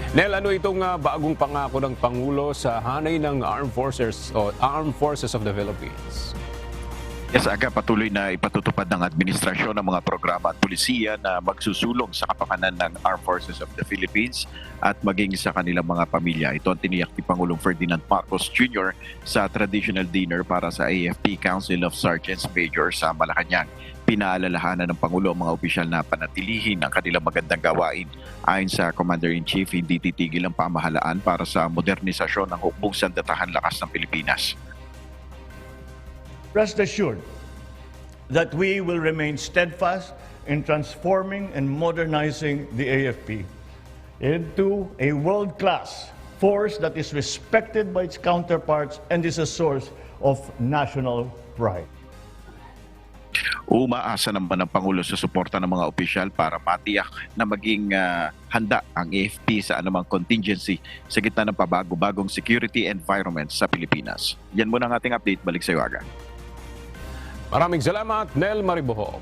Nel, ano itong bagong pangako ng Pangulo sa hanay ng Armed Forces of the Philippines? Yes, aga patuloy na ipatutupad ng administrasyon ng mga programa at pulisiya na magsusulong sa kapakanan ng Armed Forces of the Philippines at maging sa kanilang mga pamilya. Ito ang tiniyak ni Pangulong Ferdinand Marcos Jr. sa traditional dinner para sa AFP Council of Sergeants Major sa Malacanang. Pinaalalahanan ng Pangulo ang mga opisyal na panatilihin ang kanilang magandang gawain. Ayon sa Commander-in-Chief, hindi titigil ang pamahalaan para sa modernisasyon ng hukbong sandatahan lakas ng Pilipinas. Rest assured that we will remain steadfast in transforming and modernizing the AFP into a world-class force that is respected by its counterparts and is a source of national pride. Umaasa naman ng Pangulo sa suporta ng mga opisyal para matiyak na maging handa ang AFP sa anumang contingency sa gitna ng pabago-bagong security environment sa Pilipinas. Yan muna ang ating update. Balik sa iyo, Aga. Maraming salamat, Nel Mariboho.